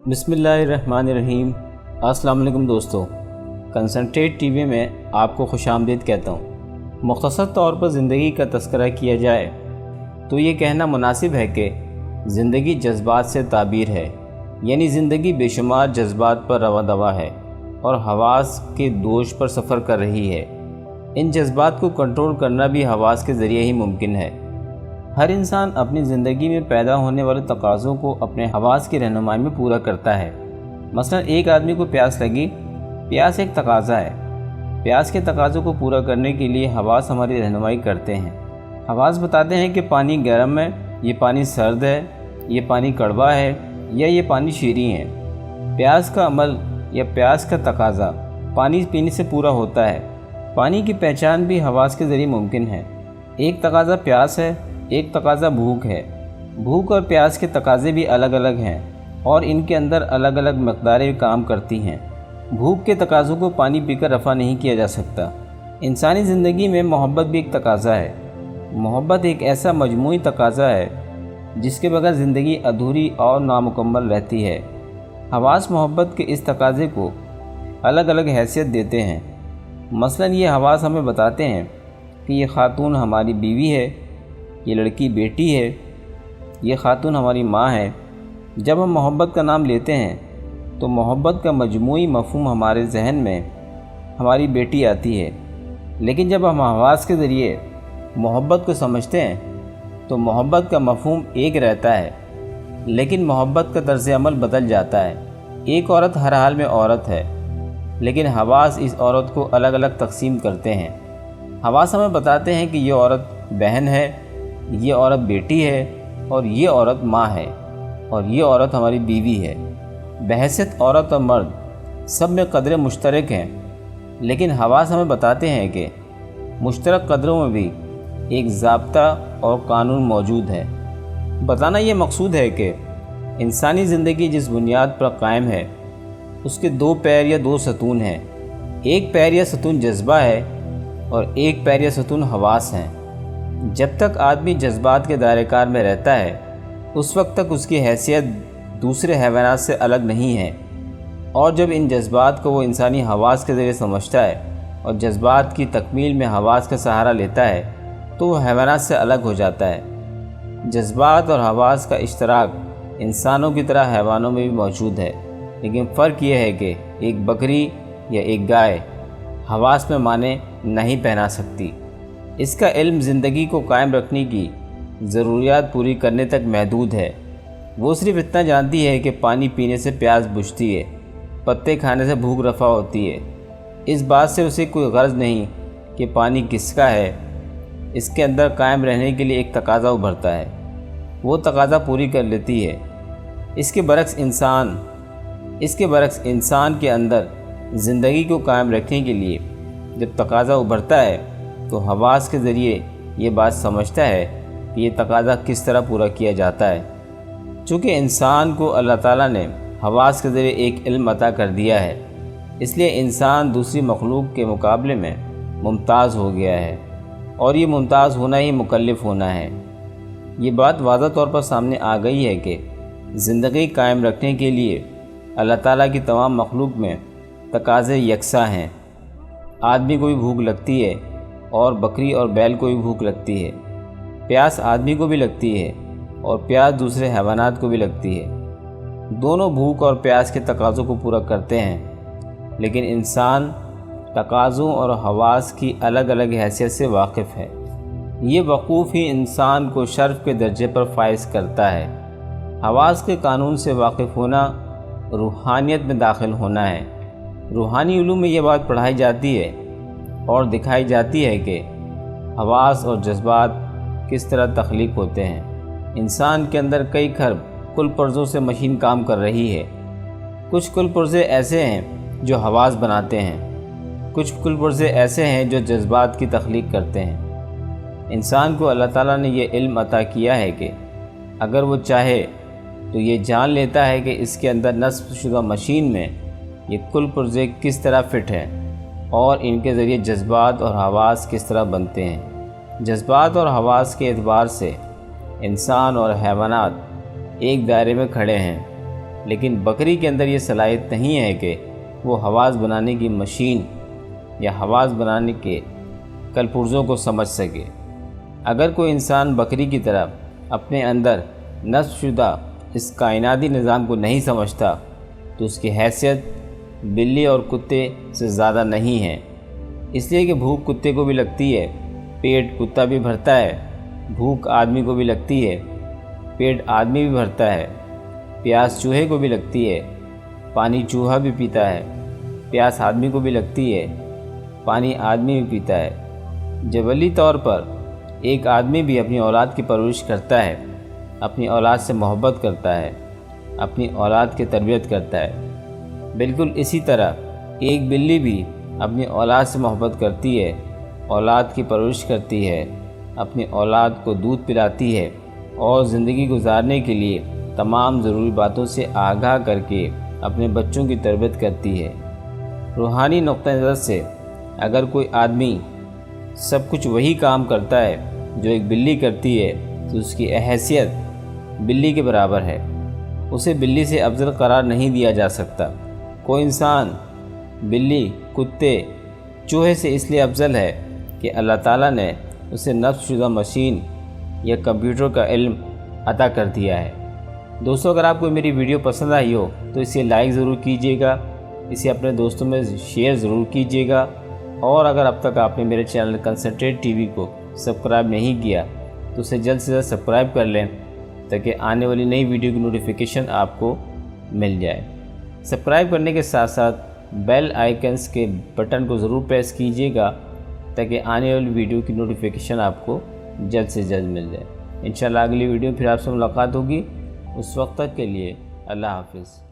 बिस्मिल्लाहिर्रहमानिर्रहीम। अस्सलाम वालेकुम दोस्तों, कंसंट्रेट टीवी में आपको खुशामदीद कहता हूँ। मुख्तसर तौर पर ज़िंदगी का तज़किरा किया जाए तो ये कहना मुनासिब है कि ज़िंदगी जज्बात से ताबीर है, यानी ज़िंदगी बेशुमार जज्बात पर रवा दवा है और हवास के दोष पर सफ़र कर रही है। इन जज्बात को कंट्रोल करना भी हवास के ज़रिए ही मुमकिन है। हर इंसान अपनी ज़िंदगी में पैदा होने वाले तकाज़ों को अपने हवास की रहनुमाई में पूरा करता है। मसलन एक आदमी को प्यास लगी, प्यास एक तकाज़ा है। प्यास के तकाज़ों को पूरा करने के लिए हवास हमारी रहनुमाई करते हैं। हवास बताते हैं कि पानी गर्म है, ये पानी सर्द है, ये पानी कड़वा है या ये पानी शीरीं है। प्यास का अमल या प्यास का तकाज़ा पानी पीने से पूरा होता है। पानी की पहचान भी हवास के ज़रिए मुमकिन है। एक तकाज़ा प्यास है, एक तकाज़ा भूख है। भूख और प्यास के तकाज़े भी अलग अलग हैं और इनके अंदर अलग अलग मक़दारें काम करती हैं। भूख के तकाज़ों को पानी पीकर रफ़ा नहीं किया जा सकता। इंसानी ज़िंदगी में मोहब्बत भी एक तकाज़ा है। मोहब्बत एक ऐसा मजमूई तकाज़ा है जिसके बगैर ज़िंदगी अधूरी और नामुकम्मल रहती है। हवास मोहब्बत के इस तकाज़े को अलग अलग हैसियत देते हैं। मसलन ये हवास हमें बताते हैं कि ये ख़ातून हमारी बीवी है, ये लड़की बेटी है, ये ख़ातून हमारी माँ है। जब हम मोहब्बत का नाम लेते हैं तो मोहब्बत का मजमूई मफ़हूम हमारे जहन में हमारी बेटी आती है, लेकिन जब हम हवास के ज़रिए मोहब्बत को समझते हैं तो मोहब्बत का मफ़हूम एक रहता है, लेकिन मोहब्बत का तर्ज़ अमल बदल जाता है। एक औरत हर हाल में औरत है, लेकिन हवास इस औरत को अलग अलग तकसीम करते हैं। हवास हमें बताते हैं कि ये औरत बहन है, ये औरत बेटी है और ये औरत माँ है और ये औरत हमारी बीवी है। बहैसियत औरत और मर्द सब में कदरें मुश्तरक हैं, लेकिन हवास हमें बताते हैं कि मुश्तरक कदरों में भी एक ज़ाब्ता और कानून मौजूद है। बताना ये मकसूद है कि इंसानी ज़िंदगी जिस बुनियाद पर कायम है उसके दो पैर या दो सतून हैं। एक पैर या सतून जज्बा है और एक पैर या सतून हवास हैं। जब तक आदमी जज्बात के दायरेकार में रहता है उस वक्त तक उसकी हैसियत दूसरे हaiwanaat से अलग नहीं है, और जब इन जज्बात को वो इंसानी हवास के ज़रिए समझता है और जज्बात की तकमील में हवास का सहारा लेता है तो वो हaiwanaat से अलग हो जाता है। जज्बात और हवास का इश्तराक इंसानों की तरह हैवानों में भी मौजूद है, लेकिन फ़र्क यह है कि एक बकरी या एक गाय हवास में माने नहीं पहना सकती। इसका इल्म ज़िंदगी को कायम रखने की ज़रूरियात पूरी करने तक महदूद है। वो सिर्फ़ इतना जानती है कि पानी पीने से प्यास बुझती है, पत्ते खाने से भूख रफ़ा होती है। इस बात से उसे कोई गर्ज नहीं कि पानी किसका है। इसके अंदर कायम रहने के लिए एक तकाज़ा उभरता है, वो तकाज़ा पूरी कर लेती है। इसके बरक्स इंसान के अंदर ज़िंदगी को कायम रखने के लिए जब तकाज़ा उभरता है तो हवास के ज़रिए ये बात समझता है कि ये तकाज़ा किस तरह पूरा किया जाता है। चूँकि इंसान को अल्लाह ताला ने हवास के ज़रिए एक इल्म अता कर दिया है, इसलिए इंसान दूसरी मखलूक के मुकाबले में मुमताज़ हो गया है, और ये मुमताज़ होना ही मुकल्लिफ़ होना है। ये बात वाज़ह तौर पर सामने आ गई है कि ज़िंदगी कायम रखने के लिए अल्लाह ताला की तमाम मखलूक में तकाज़े यकसा हैं। आदमी को भी भूख लगती है और बकरी और बैल को भी भूख लगती है। प्यास आदमी को भी लगती है और प्यास दूसरे हैवानात को भी लगती है। दोनों भूख और प्यास के तकाज़ों को पूरा करते हैं, लेकिन इंसान तकाज़ों और हवास की अलग अलग हैसियत से वाकिफ़ है। ये वक़ूफ़ ही इंसान को शर्फ़ के दर्जे पर फाइज़ करता है। हवास के कानून से वाकिफ़ होना रूहानियत में दाखिल होना है। रूहानी उलूम में ये बात पढ़ाई जाती है और दिखाई जाती है कि हवास और जज्बात किस तरह तख्लीक होते हैं। इंसान के अंदर कई खरब कुल पुर्ज़ों से मशीन काम कर रही है। कुछ कुल पुर्ज़े ऐसे हैं जो हवास बनाते हैं, कुछ कुल पुर्ज़े ऐसे हैं जो जज्बात की तख्लीक करते हैं। इंसान को अल्लाह ताला ने ये इल्म अता किया है कि अगर वो चाहे तो ये जान लेता है कि इसके अंदर नस्ब शुदा मशीन में ये कुल पुर्ज़े किस तरह फ़िट हैं और इनके ज़रिए जज्बात और हवास किस तरह बनते हैं। जज्बात और हवास के एतबार से इंसान और हैवानात एक दायरे में खड़े हैं, لیکن بکری کے اندر یہ صلاحیت نہیں ہے کہ وہ حواس بنانے کی مشین یا حواس بنانے کے کل پرزوں کو سمجھ سکے۔ اگر کوئی انسان بکری کی طرح اپنے اندر نصب شدہ اس کائناتی نظام کو نہیں سمجھتا تو اس کی حیثیت بلی اور کتے سے زیادہ نہیں ہے، اس لیے کہ بھوک کتے کو بھی لگتی ہے، پیٹ کتا بھی بھرتا ہے، بھوک آدمی کو بھی لگتی ہے، پیٹ آدمی بھی بھرتا ہے، پیاس چوہے کو بھی لگتی ہے، پانی چوہا بھی پیتا ہے، پیاس آدمی کو بھی لگتی ہے، پانی آدمی بھی پیتا ہے۔ جبلی طور پر ایک آدمی بھی اپنی اولاد کی پرورش کرتا ہے، اپنی اولاد سے محبت کرتا ہے، اپنی اولاد کی تربیت کرتا ہے۔ بالکل اسی طرح ایک بلی بھی اپنی اولاد سے محبت کرتی ہے، اولاد کی پرورش کرتی ہے، اپنی اولاد کو دودھ پلاتی ہے اور زندگی گزارنے کے لیے تمام ضروری باتوں سے آگاہ کر کے اپنے بچوں کی تربیت کرتی ہے۔ روحانی نقطہ نظر سے اگر کوئی آدمی سب کچھ وہی کام کرتا ہے جو ایک بلی کرتی ہے تو اس کی حیثیت بلی کے برابر ہے، اسے بلی سے افضل قرار نہیں دیا جا سکتا۔ کوئی انسان بلی، کتے، چوہے سے اس لیے افضل ہے کہ اللہ تعالیٰ نے اسے نصب شدہ مشین یا کمپیوٹر کا علم عطا کر دیا ہے۔ دوستو، اگر آپ کو میری ویڈیو پسند آئی ہو تو اسے لائک ضرور کیجیے گا، اسے اپنے دوستوں میں شیئر ضرور کیجیے گا، اور اگر اب تک آپ نے میرے چینل کنسنٹریٹ ٹی وی کو سبسکرائب نہیں کیا تو اسے جلد سے جلد سبسکرائب کر لیں تاکہ آنے والی نئی ویڈیو کی نوٹیفیکیشن آپ کو مل جائے۔ سبسکرائب کرنے کے ساتھ ساتھ بیل آئیکنز کے بٹن کو ضرور پریس کیجیے گا تاکہ آنے والی ویڈیو کی نوٹیفیکیشن آپ کو جلد سے جلد مل جائے۔ انشاءاللہ اگلی ویڈیو پھر آپ سے ملاقات ہوگی، اس وقت تک کے لیے اللہ حافظ۔